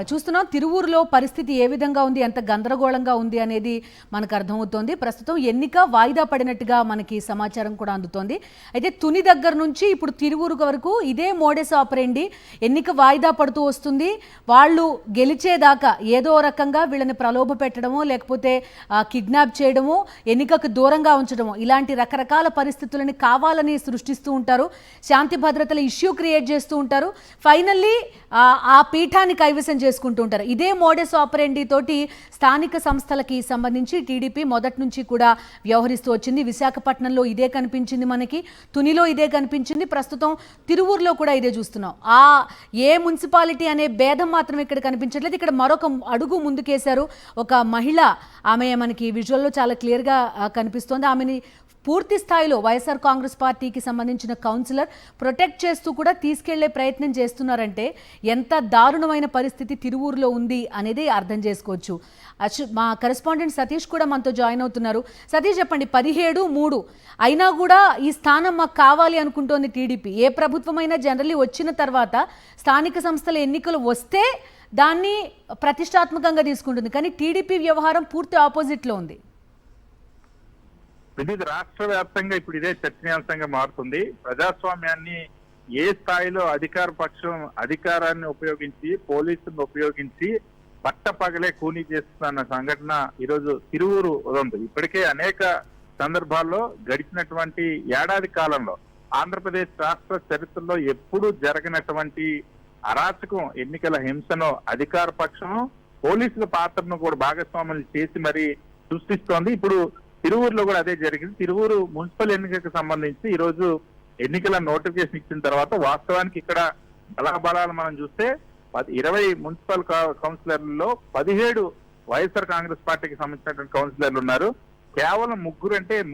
చూస్తున్నాం తిరువూరులో పరిస్థితి ఏ విధంగా ఉంది, ఎంత గందరగోళంగా ఉంది అనేది మనకు అర్థమవుతోంది. ప్రస్తుతం ఎన్నిక వాయిదా పడినట్టుగా మనకి సమాచారం కూడా అందుతోంది. అయితే తుని దగ్గర నుంచి ఇప్పుడు తిరువూరు వరకు ఇదే మోడెస్ ఆపరేండి. ఎన్నిక వాయిదా పడుతూ వస్తుంది. వాళ్ళు గెలిచేదాకా ఏదో రకంగా వీళ్ళని ప్రలోభ పెట్టడమో లేకపోతే కిడ్నాప్ చేయడమో, ఎన్నికకు దూరంగా ఉంచడమో, ఇలాంటి రకరకాల పరిస్థితులని కావాలని సృష్టిస్తూ ఉంటారు. శాంతి భద్రతల ఇష్యూ క్రియేట్ చేస్తూ ఉంటారు. ఫైనల్లీ ఆ పీఠాన్ని కైవసం చేసుకుంటూ ఉంటారు. ఇదే మోడెస్ ఆపరేండి తోటి స్థానిక సంస్థలకి సంబంధించి టీడీపీ మొదటి నుంచి కూడా వ్యవహరిస్తూ వచ్చింది. విశాఖపట్నంలో ఇదే కనిపించింది, మనకి తునిలో ఇదే కనిపించింది, ప్రస్తుతం తిరువూరులో కూడా ఇదే చూస్తున్నాం. ఏ మున్సిపాలిటీ అనే భేదం మాత్రం ఇక్కడ కనిపించట్లేదు. ఇక్కడ మరొక అడుగు ముందుకేశారు. ఒక మహిళ, ఆమె మనకి విజువల్లో చాలా క్లియర్గా కనిపిస్తోంది. ఆమెని పూర్తి స్థాయిలో వైఎస్ఆర్ కాంగ్రెస్ పార్టీకి సంబంధించిన కౌన్సిలర్ ప్రొటెక్ట్ చేస్తూ కూడా తీసుకెళ్లే ప్రయత్నం చేస్తున్నారంటే ఎంత దారుణమైన పరిస్థితి తిరువూరులో ఉంది అనేది అర్థం చేసుకోవచ్చు. మా కరెస్పాండెంట్ సతీష్ కూడా మనతో జాయిన్ అవుతున్నారు. సతీష్, చెప్పండి, 17-3 అయినా కూడా ఈ స్థానం మాకు కావాలి అనుకుంటోంది టీడీపీ. ఏ ప్రభుత్వమైనా జనరల్లీ వచ్చిన తర్వాత స్థానిక సంస్థల ఎన్నికలు వస్తే దాన్ని ప్రతిష్టాత్మకంగా తీసుకుంటుంది. కానీ టీడీపీ వ్యవహారం పూర్తి ఆపోజిట్లో ఉంది. ఇది రాష్ట్ర వ్యాప్తంగా ఇప్పుడు ఇదే చర్చనీయాంశంగా మారుతుంది. ప్రజాస్వామ్యాన్ని ఏ స్థాయిలో అధికార పక్షం అధికారాన్ని ఉపయోగించి, పోలీసులను ఉపయోగించి పట్టపగలే కూనీ చేస్తున్న సంఘటన ఈరోజు తిరువూరు ఉంది. ఇప్పటికే అనేక సందర్భాల్లో గడిచినటువంటి ఏడాది కాలంలో ఆంధ్రప్రదేశ్ రాష్ట్ర చరిత్రలో ఎప్పుడూ జరగనటువంటి అరాచకం, ఎన్నికల హింసను అధికార పక్షం పోలీసుల పాత్రను కూడా భాగస్వాములు చేసి మరి సృష్టిస్తోంది. ఇప్పుడు తిరువూరులో కూడా అదే జరిగింది. తిరువూరు మున్సిపల్ ఎన్నికకు సంబంధించి ఈ రోజు ఎన్నికల నోటిఫికేషన్ ఇచ్చిన తర్వాత వాస్తవానికి ఇక్కడ బలాబలాలు మనం చూస్తే 20 మున్సిపల్ కౌన్సిలర్లలో 17 వైఎస్ఆర్ కాంగ్రెస్ పార్టీకి సంబంధించినటువంటి కౌన్సిలర్లు ఉన్నారు. కేవలం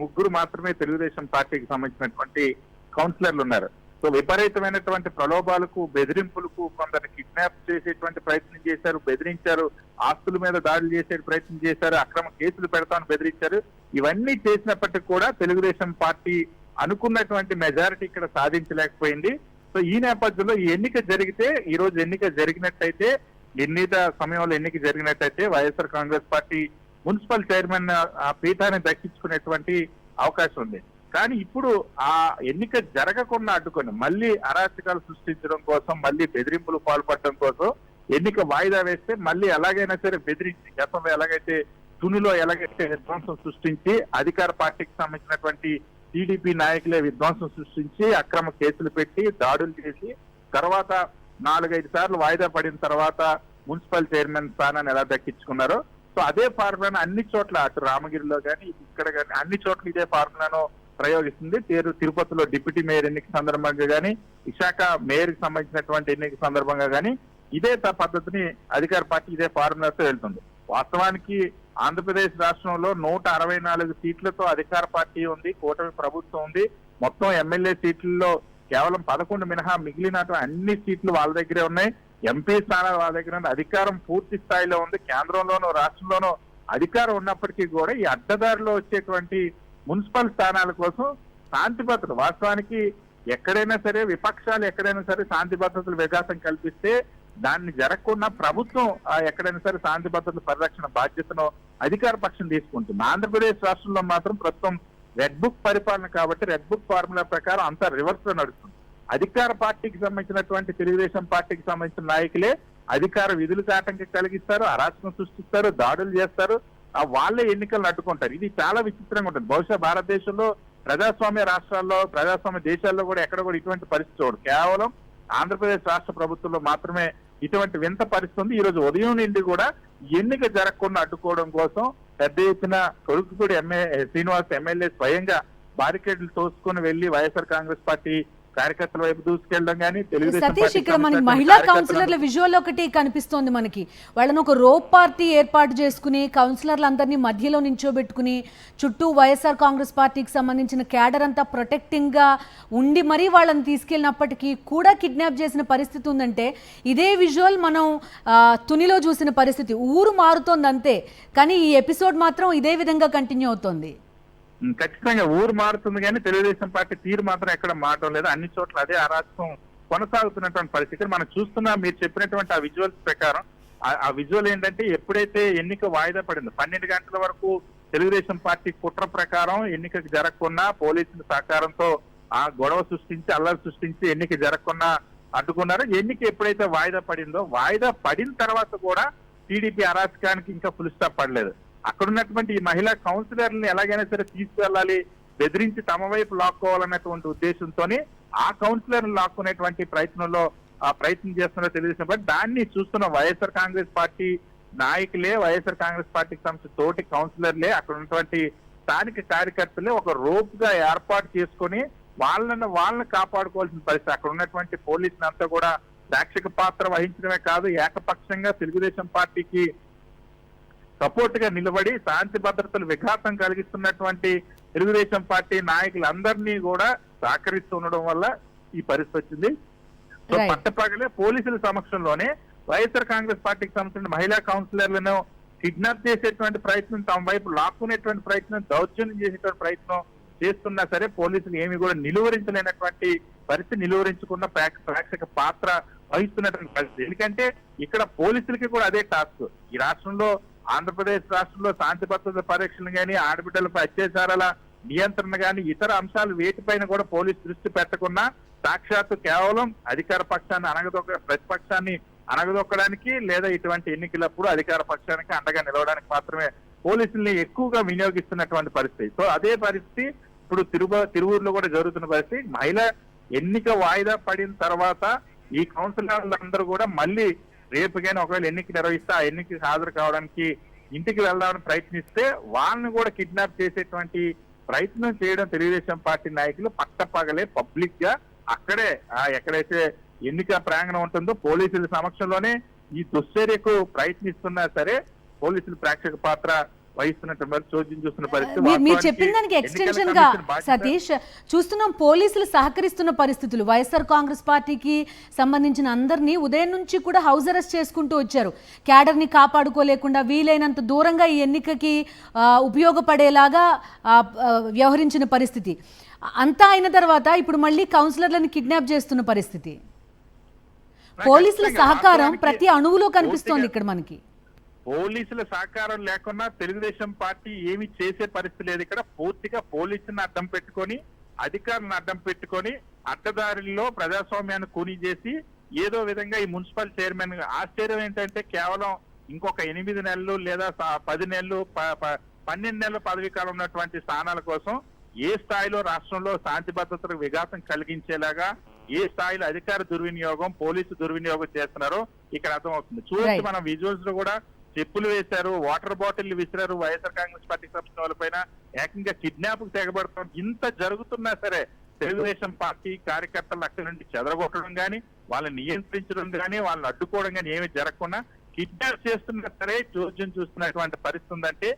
ముగ్గురు మాత్రమే తెలుగుదేశం పార్టీకి సంబంధించినటువంటి కౌన్సిలర్లు ఉన్నారు. సో విపరీతమైనటువంటి ప్రలోభాలకు, బెదిరింపులకు, కొందరు కిడ్నాప్ చేసేటువంటి ప్రయత్నం చేశారు, బెదిరించారు, ఆస్తుల మీద దాడులు చేసే ప్రయత్నం చేశారు, అక్రమ కేసులు పెడతామని బెదిరించారు. ఇవన్నీ చేసినప్పటికీ కూడా తెలుగుదేశం పార్టీ అనుకున్నటువంటి మెజారిటీ ఇక్కడ సాధించలేకపోయింది. సో ఈ నేపథ్యంలో ఈ ఎన్నిక జరిగితే, ఈ రోజు ఎన్నిక జరిగినట్టయితే, నిర్ణీత సమయంలో ఎన్నిక జరిగినట్టయితే వైఎస్ఆర్ కాంగ్రెస్ పార్టీ మున్సిపల్ చైర్మన్ ఆ పీఠాన్ని దక్కించుకునేటువంటి అవకాశం ఉంది. కానీ ఇప్పుడు ఆ ఎన్నిక జరగకుండా అడ్డుకొని మళ్ళీ అరాచకాలు సృష్టించడం కోసం, మళ్ళీ బెదిరింపులు పాల్పడడం కోసం ఎన్నిక వాయిదా వేస్తే మళ్ళీ ఎలాగైనా సరే బెదిరించి, గతంలో ఎలాగైతే తునిలో ఎలాగైతే విధ్వంసం సృష్టించి అధికార పార్టీకి సంబంధించినటువంటి టీడీపీ నాయకులే విధ్వంసం సృష్టించి అక్రమ కేసులు పెట్టి దాడులు చేసి తర్వాత 4-5 సార్లు వాయిదా పడిన తర్వాత మున్సిపల్ చైర్మన్ స్థానాన్ని ఎలా దక్కించుకున్నారో, సో అదే ఫార్ములాను అన్ని చోట్ల, అటు రామగిరిలో కానీ ఇక్కడ కానీ అన్ని చోట్ల ఇదే ఫార్ములాను ప్రయోగిస్తుంది. తిరుపతిలో డిప్యూటీ మేయర్ ఎన్నిక సందర్భంగా కానీ, విశాఖ మేయర్ కి సంబంధించినటువంటి ఎన్నిక సందర్భంగా కానీ ఇదే పద్ధతిని అధికార పార్టీ ఇదే ఫార్ములాతో వెళ్తుంది. వాస్తవానికి ఆంధ్రప్రదేశ్ రాష్ట్రంలో 164 సీట్లతో అధికార పార్టీ ఉంది, కూటమి ప్రభుత్వం ఉంది. మొత్తం ఎమ్మెల్యే సీట్లలో కేవలం 11 మినహా మిగిలిన అన్ని సీట్లు వాళ్ళ దగ్గరే ఉన్నాయి. ఎంపీ స్థానాలు వాళ్ళ దగ్గర ఉంది. అధికారం పూర్తి స్థాయిలో ఉంది. కేంద్రంలోనూ రాష్ట్రంలోనూ అధికారం ఉన్నప్పటికీ కూడా ఈ అడ్డదారిలో వచ్చేటువంటి మున్సిపల్ స్థానాల కోసం శాంతి భద్రత, వాస్తవానికి ఎక్కడైనా సరే విపక్షాలు ఎక్కడైనా సరే శాంతి భద్రతలు వికాసం కల్పిస్తే దాన్ని జరగకుండా ప్రభుత్వం ఎక్కడైనా సరే శాంతి భద్రతల పరిరక్షణ బాధ్యతను అధికార పక్షం తీసుకుంటుంది. ఆంధ్రప్రదేశ్ రాష్ట్రంలో మాత్రం ప్రస్తుతం రెడ్ బుక్ పరిపాలన కాబట్టి రెడ్ బుక్ ఫార్ములా ప్రకారం అంతా రివర్స్ లో నడుస్తుంది. అధికార పార్టీకి సంబంధించినటువంటి తెలుగుదేశం పార్టీకి సంబంధించిన నాయకులే అధికార విధులకు ఆటంకం కలిగిస్తారు, అరాచకం సృష్టిస్తారు, దాడులు చేస్తారు, వాళ్ళే ఎన్నికలను అడ్డుకుంటారు. ఇది చాలా విచిత్రంగా ఉంటుంది. బహుశా భారతదేశంలో ప్రజాస్వామ్య రాష్ట్రాల్లో, ప్రజాస్వామ్య దేశాల్లో కూడా ఎక్కడ కూడా ఇటువంటి పరిస్థితి చూడదు. కేవలం ఆంధ్రప్రదేశ్ రాష్ట్ర ప్రభుత్వంలో మాత్రమే ఇటువంటి వింత పరిస్థితి ఉంది. ఈ రోజు ఉదయం నుండి కూడా ఎన్నిక జరగకుండా అడ్డుకోవడం కోసం పెద్ద ఎత్తున కొడుకుపూడి శ్రీనివాస్ ఎమ్మెల్యే స్వయంగా బారికేడ్లు తోసుకొని వెళ్లి వైఎస్ఆర్ కాంగ్రెస్ పార్టీ కార్యకర్తల వైపు దూసుకెళ్ళడం కానీ, సతీష్, ఇక్కడ మనకి మహిళా కౌన్సిలర్ల విజువల్ ఒకటి కనిపిస్తోంది. మనకి వాళ్ళను ఒక రోప్ పార్టీ ఏర్పాటు చేసుకుని కౌన్సిలర్లందరినీ మధ్యలో నించోబెట్టుకుని చుట్టూ వైఎస్ఆర్ కాంగ్రెస్ పార్టీకి సంబంధించిన క్యాడర్ అంతా ప్రొటెక్టింగ్ గా ఉండి మరీ వాళ్ళని తీసుకెళ్ళినప్పటికీ కూడా కిడ్నాప్ చేసిన పరిస్థితి ఉందంటే, ఇదే విజువల్ మనం తునిలో చూసిన పరిస్థితి. ఊరు మారుతోంది అంతే, కానీ ఈ ఎపిసోడ్ మాత్రం ఇదే విధంగా కంటిన్యూ అవుతోంది. ఖచ్చితంగా ఊరు మారుతుంది కానీ తెలుగుదేశం పార్టీ తీరు మాత్రం ఎక్కడ మారడం లేదు. అన్ని చోట్ల అదే అరాచకం కొనసాగుతున్నటువంటి పరిస్థితి మనం చూస్తున్నాం. మీరు చెప్పినటువంటి ఆ విజువల్స్ ప్రకారం ఆ విజువల్ ఏంటంటే ఎప్పుడైతే ఎన్నిక వాయిదా పడిందో 12 గంటల వరకు తెలుగుదేశం పార్టీ కుట్ర ప్రకారం ఎన్నికకు జరగకుండా పోలీసుల సహకారంతో ఆ గొడవ సృష్టించి అల్లరి సృష్టించి ఎన్నిక జరగకుండా అడ్డుకున్నారు. ఎన్నిక ఎప్పుడైతే వాయిదా పడిందో వాయిదా పడిన తర్వాత కూడా టీడీపీ అరాచకానికి ఇంకా ఫుల్ స్టాప్ పడలేదు. అక్కడ ఉన్నటువంటి ఈ మహిళా కౌన్సిలర్ని ఎలాగైనా సరే తీసుకువెళ్ళాలి, బెదిరించి తమ వైపు లాక్కోవాలన్నటువంటి ఉద్దేశంతోనే ఆ కౌన్సిలర్ లాక్కునేటువంటి ప్రయత్నం చేస్తున్న తెలుగుదేశం పార్టీ. దాన్ని చూస్తున్న వైఎస్ఆర్ కాంగ్రెస్ పార్టీ నాయకులే, వైఎస్ఆర్ కాంగ్రెస్ పార్టీకి సంబంధించిన తోటి కౌన్సిలర్లే, అక్కడ ఉన్నటువంటి స్థానిక కార్యకర్తలే ఒక రోప్ గా ఏర్పాటు చేసుకుని వాళ్ళని కాపాడుకోవాల్సిన పరిస్థితి. అక్కడ ఉన్నటువంటి పోలీసులు అంతా కూడా సాక్షిక పాత్ర వహించడమే కాదు, ఏకపక్షంగా తెలుగుదేశం పార్టీకి సపోర్ట్ గా నిలబడి శాంతి భద్రతలు విఘాతం కలిగిస్తున్నటువంటి తెలుగుదేశం పార్టీ నాయకులందరినీ కూడా సహకరిస్తుండడం వల్ల ఈ పరిస్థితి వచ్చింది. సో పట్టపగలే పోలీసుల సమక్షంలోనే వైఎస్ఆర్ కాంగ్రెస్ పార్టీకి సంబంధించిన మహిళా కౌన్సిలర్లను కిడ్నాప్ చేసేటువంటి ప్రయత్నం, తమ వైపు లాక్కునేటువంటి ప్రయత్నం, దౌర్జన్యం చేసేటువంటి ప్రయత్నం చేస్తున్నా సరే పోలీసులు ఏమి కూడా నిలువరించలేనటువంటి పరిస్థితి, నిలువరించకుండా ప్రేక్షక పాత్ర వహిస్తున్నటువంటి పరిస్థితి. ఎందుకంటే ఇక్కడ పోలీసులకి కూడా అదే టాస్క్. ఈ రాష్ట్రంలో, ఆంధ్రప్రదేశ్ రాష్ట్రంలో శాంతి భద్రత పరీక్షలు కానీ, ఆడబిడ్డలపై అత్యాచారాల నియంత్రణ కానీ, ఇతర అంశాలు వేటిపైన కూడా పోలీసు దృష్టి పెట్టకుండా సాక్షాత్తు కేవలం అధికార పక్షాన్ని ప్రతిపక్షాన్ని అనగదొక్కడానికి, లేదా ఇటువంటి ఎన్నికలప్పుడు అధికార పక్షానికి అండగా నిలవడానికి మాత్రమే పోలీసుల్ని ఎక్కువగా వినియోగిస్తున్నటువంటి పరిస్థితి. సో అదే పరిస్థితి ఇప్పుడు తిరువూరులో కూడా జరుగుతున్న పరిస్థితి. మహిళ ఎన్నిక వాయిదా పడిన తర్వాత ఈ కౌన్సిలర్లందరూ కూడా మళ్ళీ రేపుగానే ఒకవేళ ఎన్నిక నిర్వహిస్తే ఆ ఎన్నికకి హాజరు కావడానికి ఇంటికి వెళ్దామని ప్రయత్నిస్తే వాళ్ళని కూడా కిడ్నాప్ చేసేటువంటి ప్రయత్నం చేయడం తెలుగుదేశం పార్టీ నాయకులు పట్టపగలే పబ్లిక్ గా అక్కడే ఎక్కడైతే ఎన్నిక ప్రాంగణం ఉంటుందో పోలీసుల సమక్షంలోనే ఈ దుశ్చర్యకు ప్రయత్నిస్తున్నా సరే పోలీసులు ప్రేక్షక పాత్ర వహిస్తున్నట్టు చోద్యం చూస్తున్న పరిస్థితి. మీరు చెప్పిన దానికి ఎక్స్టెన్షన్ గా సతీష్ చూస్తున్నాం, పోలీసులు సహకరిస్తున్న పరిస్థితులు. వైఎస్ఆర్ కాంగ్రెస్ పార్టీకి సంబంధించిన అందరినీ ఉదయం నుంచి కూడా హౌస్ అరెస్ట్ చేసుకుంటూ వచ్చారు. క్యాడర్ ని కాపాడుకోలేకుండా వీలైనంత దూరంగా ఈ ఎన్నికకి ఉపయోగపడేలాగా వ్యవహరించిన పరిస్థితి. అంతా అయిన తర్వాత ఇప్పుడు మళ్ళీ కౌన్సిలర్లను కిడ్నాప్ చేస్తున్న పరిస్థితి. పోలీసుల సహకారం ప్రతి అణువులో కనిపిస్తోంది ఇక్కడ మనకి. పోలీసుల సహకారం లేకుండా తెలుగుదేశం పార్టీ ఏమి చేసే పరిస్థితి లేదు. ఇక్కడ పూర్తిగా పోలీసులను అడ్డం పెట్టుకొని, అధికారులను అడ్డం పెట్టుకొని, అడ్డదారుల్లో ప్రజాస్వామ్యాన్ని కూనీ చేసి ఏదో విధంగా ఈ మున్సిపల్ చైర్మన్, ఆశ్చర్యం ఏంటంటే కేవలం ఇంకొక 8 నెలలు లేదా 10 నెలలు 12 నెలల పదవీ కాలం ఉన్నటువంటి స్థానాల కోసం ఏ స్థాయిలో రాష్ట్రంలో శాంతి భద్రతలకు విఘాతం కలిగించేలాగా ఏ స్థాయిలో అధికార దుర్వినియోగం, పోలీసు దుర్వినియోగం చేస్తున్నారో ఇక్కడ అర్థమవుతుంది. చూడండి, మనం విజువల్స్ లో కూడా చెప్పులు వేశారు, వాటర్ బాటిల్ విసిరారు, వైఎస్ఆర్ కాంగ్రెస్ పార్టీకి సంబంధించిన వాళ్ళపైన ఏకంగా కిడ్నాప్ తెగబడతాం. ఇంత జరుగుతున్నా సరే తెలుగుదేశం పార్టీ కార్యకర్తలు అక్కడి నుండి చెదరగొట్టడం కానీ, వాళ్ళని నియంత్రించడం కానీ, వాళ్ళని అడ్డుకోవడం కానీ ఏమి జరగకుండా కిడ్నాప్ చేస్తున్నా సరే చోద్యం చూస్తున్నటువంటి పరిస్థితి ఉందంటే